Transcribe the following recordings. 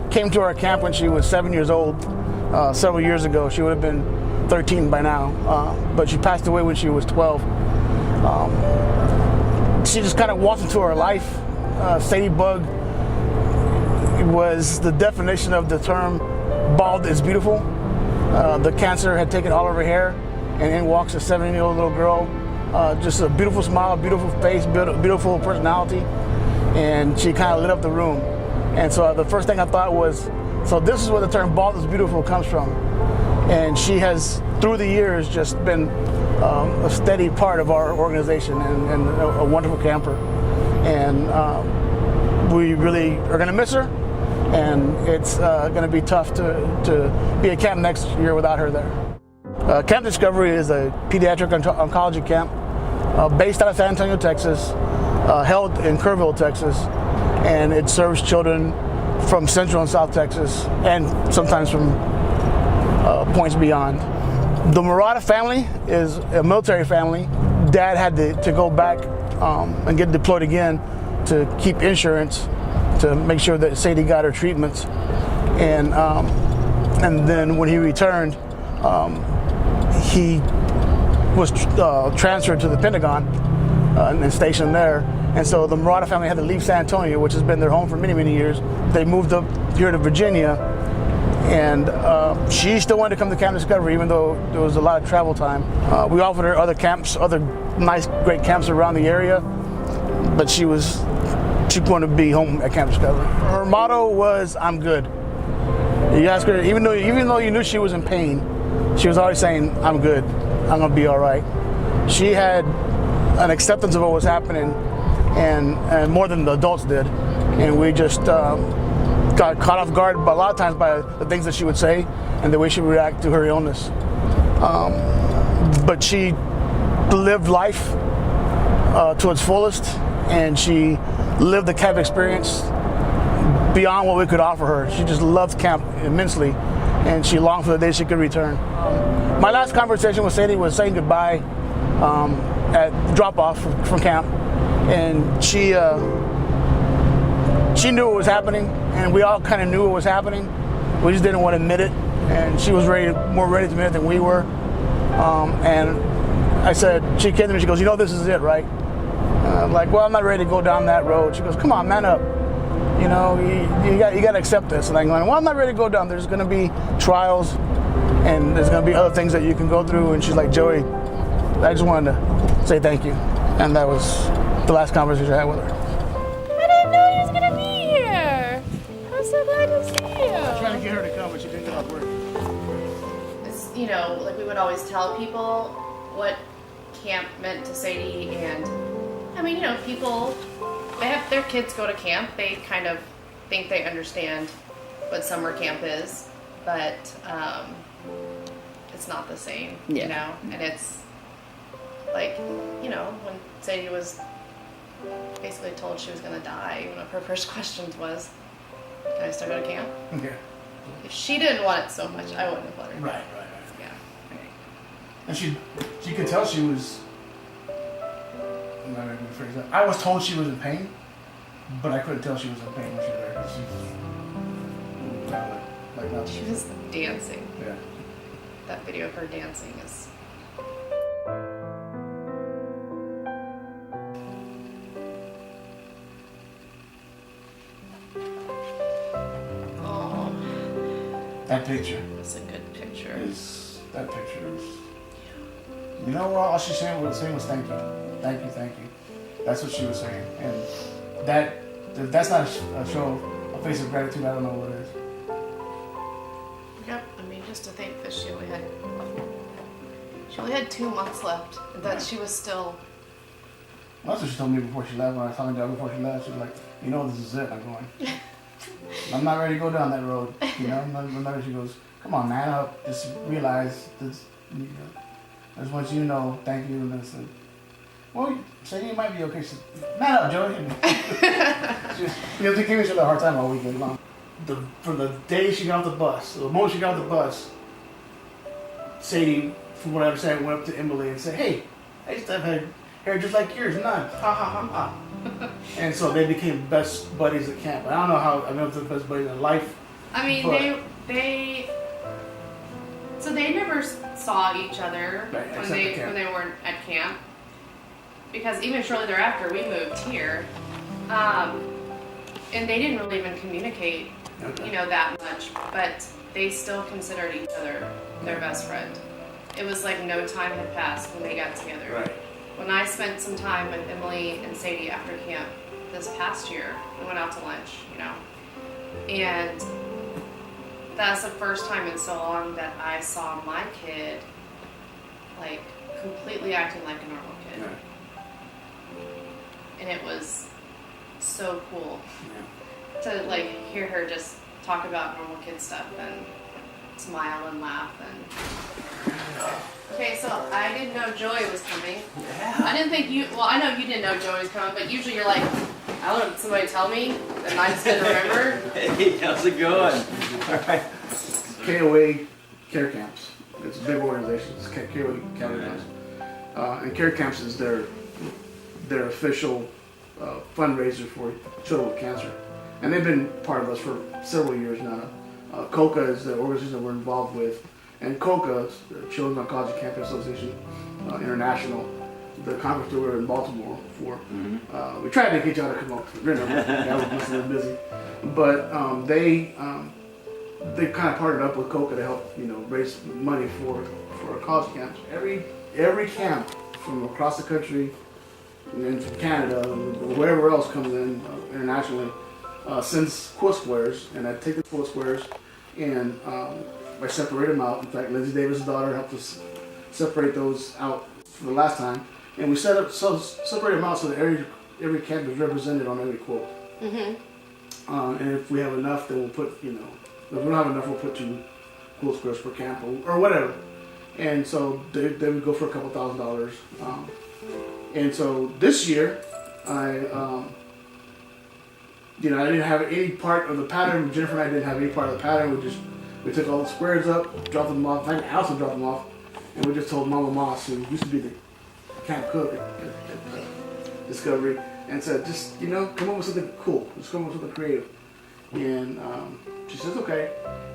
came to our camp when she was 7 years old, several years ago. She would have been 13 by now, but she passed away when she was 12. She just kind of walked into her life. SadieBug was the definition of the term bald is beautiful. The cancer had taken all of her hair, and in walks a 7-year-old little girl. Just a beautiful smile, beautiful face, beautiful personality, and she kind of lit up the room. And so the first thing I thought was, so this is where the term bald is beautiful comes from. And she has, through the years, just been a steady part of our organization and a wonderful camper. And we really are going to miss her, and it's going to be tough to be at camp next year without her there. Camp Discovery is a pediatric oncology camp based out of San Antonio, Texas, held in Kerrville, Texas, and it serves children from Central and South Texas, and sometimes from points beyond. The Murata family is a military family. Dad had to go back and get deployed again to keep insurance to make sure that Sadie got her treatments, and then when he returned, he was transferred to the Pentagon and stationed there. And so the Murata family had to leave San Antonio, which has been their home for many, many years. They moved up here to Virginia, and she still wanted to come to Camp Discovery, even though there was a lot of travel time. We offered her other camps, other nice, great camps around the area, but she wanted to be home at Camp Discovery. Her motto was, "I'm good." You ask her, even though you knew she was in pain, she was always saying, "I'm good. I'm gonna be all right." She had an acceptance of what was happening, and more than the adults did, and we just got caught off guard a lot of times by the things that she would say and the way she would react to her illness. But she lived life to its fullest, and she lived the camp experience beyond what we could offer her. She just loved camp immensely, and she longed for the day she could return. My last conversation with Sadie was saying goodbye at drop-off from camp, and she knew what was happening, and we all kind of knew what was happening. We just didn't want to admit it, and she was more ready to admit it than we were. And I said, she came to me, she goes, "You know this is it, right?" I'm like, "Well, I'm not ready to go down that road." She goes, "Come on, man up. You know, you got to accept this." And I'm going, "Well, I'm not ready to go down. There's going to be trials, and there's going to be other things that you can go through." And she's like, "Joey, I just wanted to say thank you." And that was the last conversation I had with her. I didn't know he was going to be here. I'm so glad to see you. I was trying to get her to come, but she didn't get off work. It's, you know, like we would always tell people what camp meant to Sadie, and I mean, you know, people, they have their kids go to camp, they kind of think they understand what summer camp is, but it's not the same, you know, and it's like, you know, when Sadie was basically told she was going to die, one of her first questions was, "Can I still go to camp?" Yeah. If she didn't want it so much, I wouldn't have let her. Right. Yeah. And she could tell she was, I'm not going to rephrase that. I was told she was in pain, but I couldn't tell she was in pain when she was there. She was kind of like nothing. She was dancing. Yeah. That video of her dancing is... Oh. That picture. That's a good picture. That picture is... You know what? All she was saying was thank you. Thank you, thank you. That's what she was saying. And if that's not a show, a face of gratitude, I don't know what is. Yep, I mean, just to think that she only had 2 months left, and that she was still... Well, that's what she told me before she left. When I was talking to her before she left, she was like, "You know, this is it." I'm going, "I'm not ready to go down that road." You know, I'm not, she goes, "Come on, man up. Just realize this. You know, I just want you to know, thank you." And I said, "Well, Sadie, you might be okay." She said, "Man up, Joey." Because we gave each other a hard time all weekend long. From the day she got off the bus, the moment she got off the bus, Sadie, from what I understand, went up to Emily and said, "Hey, I used to have hair just like yours, none. Ha ha ha ha." And so they became best buddies at camp. I don't know how, I don't know if they're the best buddies in life, I mean, But- so they never saw each other Right, when except they at camp. weren't at camp, because even shortly thereafter we moved here, and they didn't really even communicate, Okay. you know, that much, but they still considered each other their best friend. It was like no time had passed when they got together. Right. When I spent some time with Emily and Sadie after camp this past year, we went out to lunch, you know, and that's the first time in so long that I saw my kid like completely acting like a normal kid. Right. And it was so cool Yeah. to like hear her just talk about normal kid stuff and smile and laugh and okay, so I didn't know Joey was coming. Yeah. I didn't think you well, I know you didn't know Joey was coming, but usually you're like, I don't know, did somebody tell me and I just didn't remember. Hey, how's it going? All right. KOA care camps. It's a big organization. It's KOA care camps. And care camps is their official fundraiser for children with cancer. And they've been part of us for several years now. COCA is the organization that we're involved with. And COCA, the Children's Oncology Campaign Association International, the conference that we were in Baltimore for. We tried to get y'all to come up. That was a busy. But they kind of partnered up with COCA to help, you know, raise money for oncology camps. Every camp from across the country and then from Canada and wherever else comes in internationally sends quilt squares, and I take the quilt squares and I separate them out. In fact, Lindsay Davis' daughter helped us separate those out for the last time, and we separate them out so that every camp is represented on every quilt. And if we have enough, then we'll put, you know, if we don't have enough, we'll put 2 quilt squares per camp or whatever. And so they would go for a couple $1,000s. And so this year, you know, I didn't have any part of the pattern. Jennifer and I didn't have any part of the pattern. We took all the squares up, dropped them off. I also dropped them off, and we just told Mama Moss, who used to be the camp cook at Discovery, and said, just, you know, come up with something cool. Just come up with something creative. And she says, okay.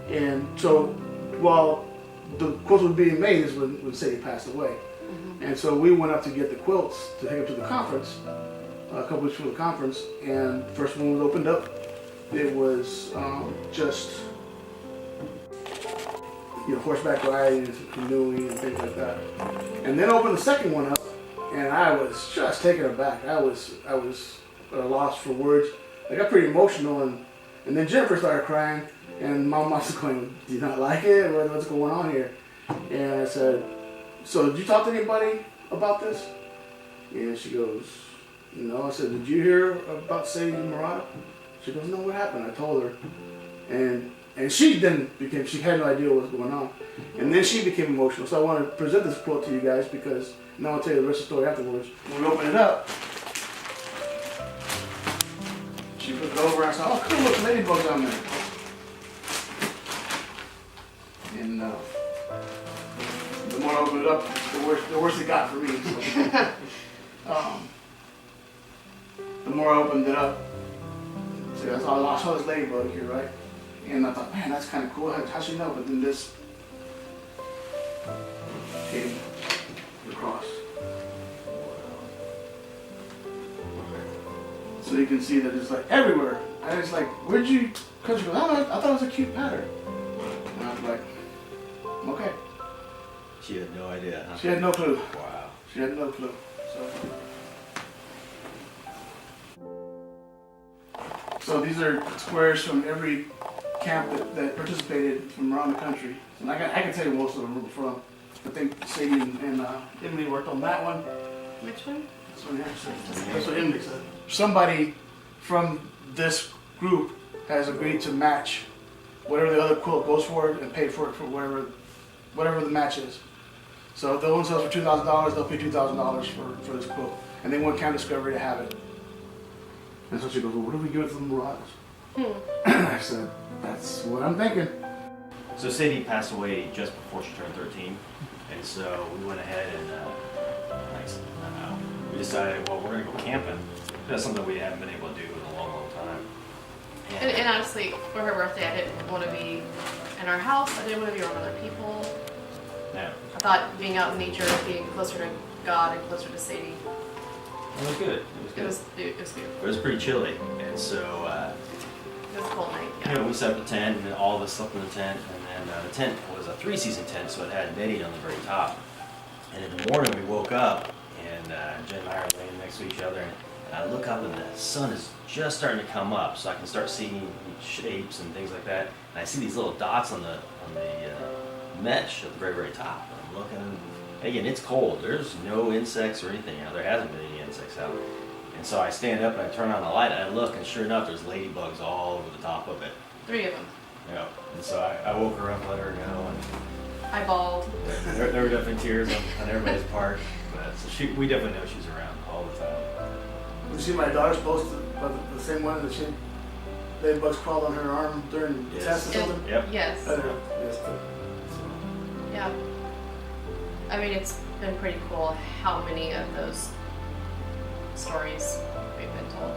And so while the quilts were being made is when Sadie passed away. And so we went up to get the quilts to take up to the conference, a couple weeks before the conference, and the first one was opened up. It was just, you know, horseback riding and canoeing and things like that. And then opened the second one up, and I was just taken aback. I was at a loss for words. I got pretty emotional, and then Jennifer started crying, and Mom was going, "Do you not like it? What's going on here?" And I said, "So did you talk to anybody about this?" And she goes, "No." I said, "Did you hear about Sadie Murata?" She goes, "No, what happened?" I told her, and she then she had no idea what was going on, and then she became emotional. So I want to present this quote to you guys because now I'll tell you the rest of the story afterwards. When we opened it up, she put it over and I said, "Oh, cool, look, SadieBug's on there." And the more I opened it up, the worse it got for me. So, the more I opened it up, see, I saw this ladybug here, right? And I thought, man, that's kind of cool. How'd she know? But then this came across. So you can see that it's like everywhere. And it's like, where'd you? Cause she goes, I thought it was a cute pattern. And I was like, okay. She had no idea, huh? She had no clue. Wow. She had no clue. So these are squares from every camp that participated from around the country. And I can tell you most of them were from. I think Sadie and Emily worked on that one. Which one? That's what Emily said. That's what Emily said. Somebody from this group has agreed to match whatever the other quilt goes for and pay for it for whatever the match is. So if the one sells for $2,000, they'll pay $2,000 for this quilt. And they want Camp Discovery to have it. And so she goes, well, what do we give it to the Marauders? I said, that's what I'm thinking. So Sadie passed away just before she turned 13, and so we went ahead and we decided, well, we're gonna go camping. That's something we haven't been able to do in a long, long time. And honestly, for her birthday, I didn't want to be in our house. I didn't want to be around other people. Yeah. I thought being out in nature, being closer to God and closer to Sadie, It was good. It was good. it was beautiful. It was pretty chilly, and so It was a cold night. you know, we set up the tent, and then all of us slept in the tent, and then the tent was a 3-season tent, so it had netting on the very top. And in the morning, we woke up, and Jen and I are laying next to each other, and I look up, and the sun is just starting to come up, so I can start seeing shapes and things like that. And I see these little dots on the mesh at the very, very top. And I'm looking, and again, it's cold. There's no insects or anything out. There hasn't been any insects out. And so I stand up and I turn on the light and I look, and sure enough, there's ladybugs all over the top of it. 3 of them. Yeah. And so I woke her up, let her know, and I bawled. there were definitely tears on everybody's part. But so we definitely know she's around all the time. You see my daughter's post about the same one that she, ladybugs crawled on her arm during Yes. tests or something. Yep. Yes. I don't know. Yes, Yeah. I mean, it's been pretty cool how many of those stories we've been told.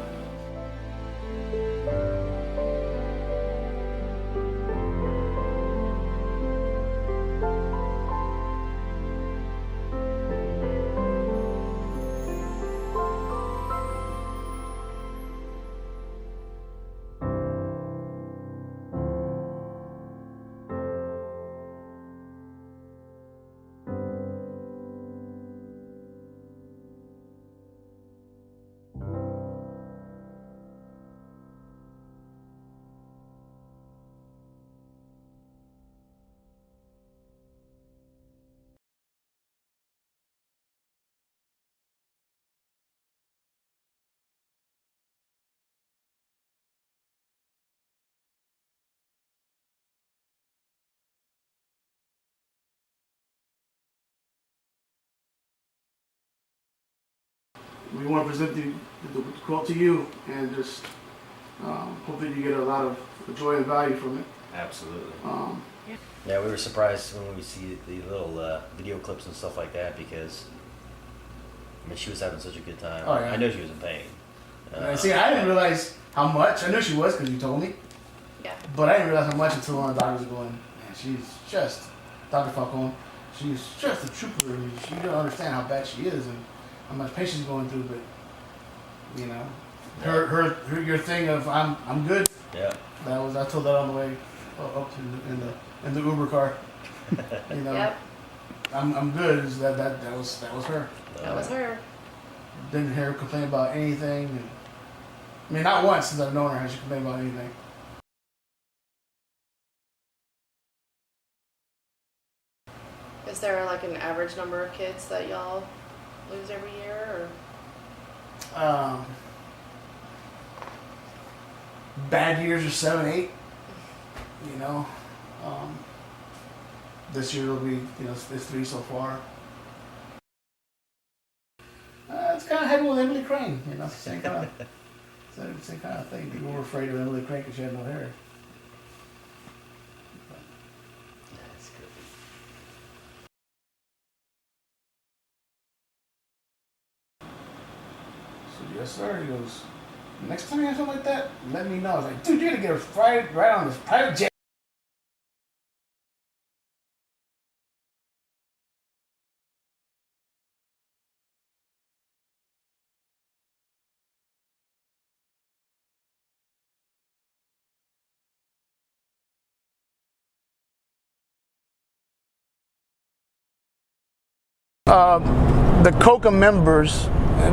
We want to present the quilt to you and just hope that you get a lot of joy and value from it. Absolutely. Yeah, we were surprised when we see the little video clips and stuff like that because, I mean, she was having such a good time. Oh, yeah. I know she was in pain. See, I didn't realize how much. I knew she was because you told me, Yeah. but I didn't realize how much until one of the doctors was going, man, she's just, Dr. Falcone, she's just a trooper. She don't understand how bad she is and how much pain she's going through, but, you know, her your thing of I'm good. Yeah. I told that on the way up to in the Uber car. You know, Yep. I'm good. Is that was her. That was her. Didn't hear her complain about anything. And, I mean, not once since I've known her has she complained about anything. Is there like an average number of kids that y'all lose every year, or? Bad years are 7, 8. You know, this year will be, it's 3 so far. It's kind of heavy with Emily Crane. You know, it's the same kind of thing. People were afraid of Emily Crane because she had no hair. That's good. So yes, sir. He goes, next time you have something like that, let me know. I was like, dude, you're gonna get a fried right on this private jet. The COCA members,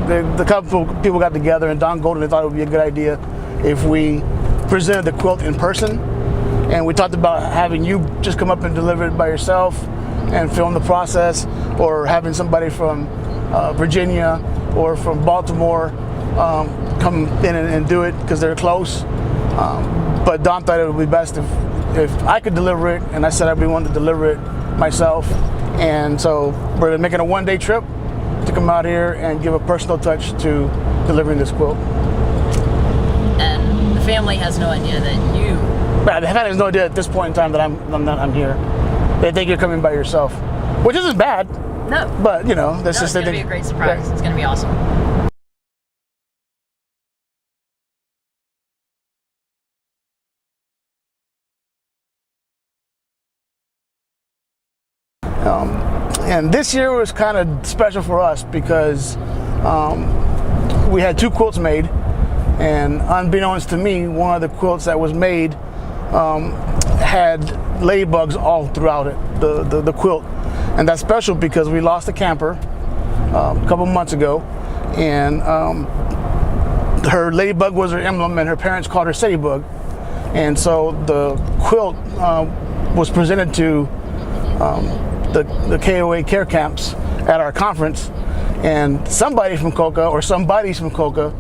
the couple people got together, and Don Golden thought it would be a good idea if we presented the quilt in person. And we talked about having you just come up and deliver it by yourself and film the process, or having somebody from Virginia or from Baltimore come in and do it because they're close. But Don thought it would be best if I could deliver it, and I said I'd be willing to deliver it myself. And so we're making a one-day trip to come out here and give a personal touch to delivering this quilt. And the family has no idea that you. But the family has no idea at this point in time that I'm here. They think you're coming by yourself, which isn't bad. No. But that's No, just it's going to be a great surprise. It's going to be awesome. And this year was kind of special for us because we had 2 quilts made, and unbeknownst to me, one of the quilts that was made had ladybugs all throughout it, the quilt. And that's special because we lost a camper a couple months ago, and her ladybug was her emblem, and her parents called her SadieBug. And so the quilt was presented to the COCA-I care camps at our conference, and somebody from COCA, or somebody's from COCA,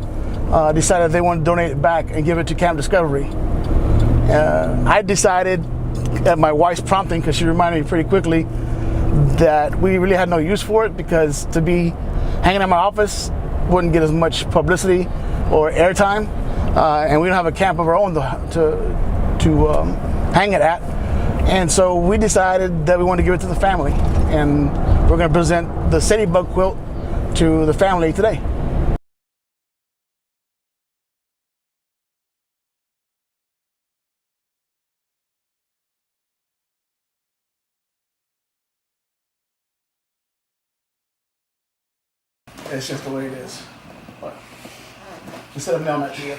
decided they wanted to donate it back and give it to Camp Discovery. I decided, at my wife's prompting, because she reminded me pretty quickly, that we really had no use for it, because to be hanging in my office wouldn't get as much publicity or airtime, and we don't have a camp of our own to hang it at. And so we decided that we wanted to give it to the family, and we're going to present the SadieBug quilt to the family today. It's just the way it is. But instead of mailing that to you.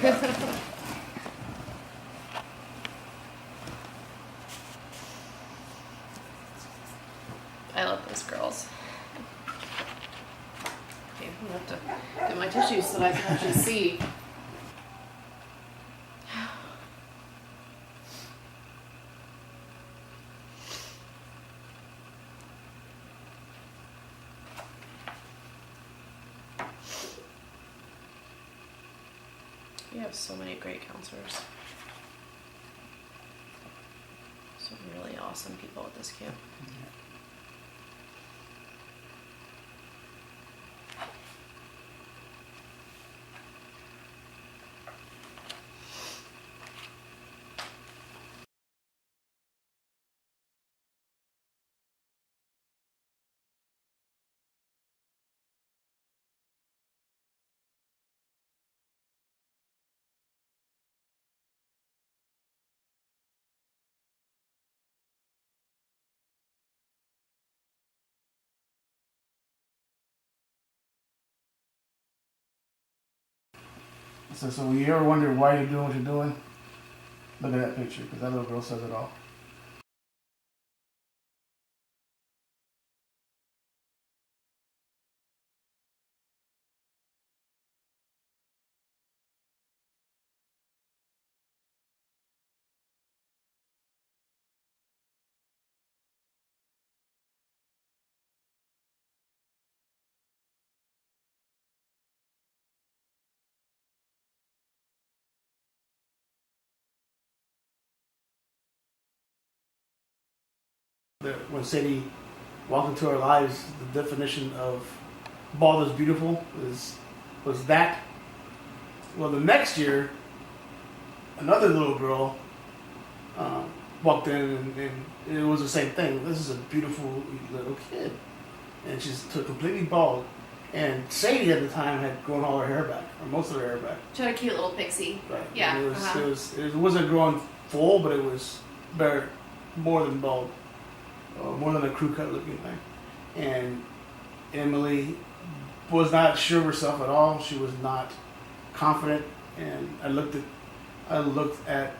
I love those girls. Okay, I'm gonna have to get my tissues so that I can actually see. We have so many great counselors. Some really awesome people at this camp. So when you ever wonder why you're doing what you're doing, look at that picture, because that little girl says it all. When Sadie walked into our lives, the definition of bald is beautiful was that. Well, the next year, another little girl walked in, and it was the same thing. This is a beautiful little kid, and she's completely bald. And Sadie at the time had grown all her hair back, or most of her hair back. She had a cute little pixie. Right. Yeah. It wasn't growing full, but it was bare, more than bald. More than a crew cut looking thing. And Emily was not sure of herself at all. She was not confident. And I looked at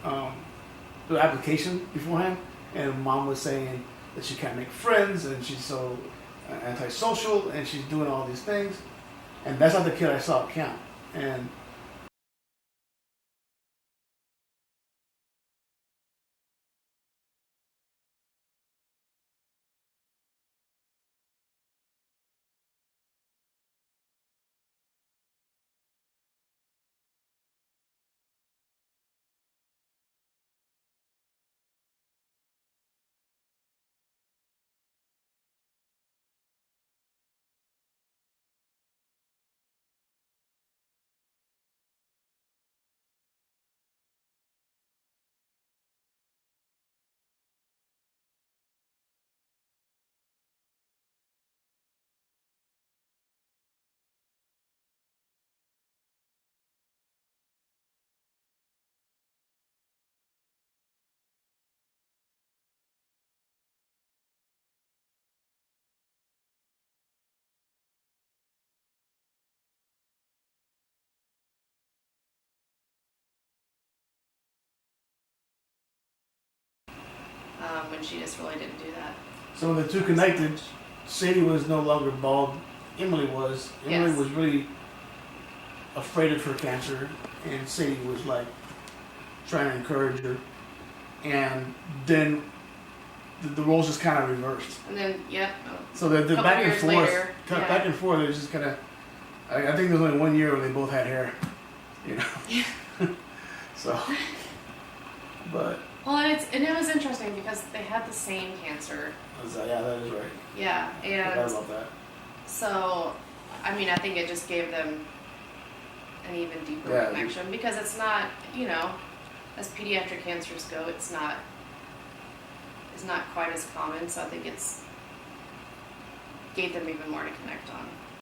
the application beforehand, and Mom was saying that she can't make friends, and she's so antisocial, and she's doing all these things. And that's not the kid I saw at camp. And when she just really didn't do that. So the two connected, Sadie was no longer bald. Emily was. Emily Yes. was really afraid of her cancer, and Sadie was like trying to encourage her. And then the roles just kind of reversed. And then, yep. So the Couple back and years forth, later, yeah. back and forth, it was just kind of. I think there was only 1 year where they both had hair, you know. So, but Well, and it was interesting because they had the same cancer. I was like, yeah, that is right. Yeah, I forgot and about that. so, I mean, I think it just gave them an even deeper Yeah. connection because it's not, you know, as pediatric cancers go, it's not quite as common. So I think it's gave them even more to connect on.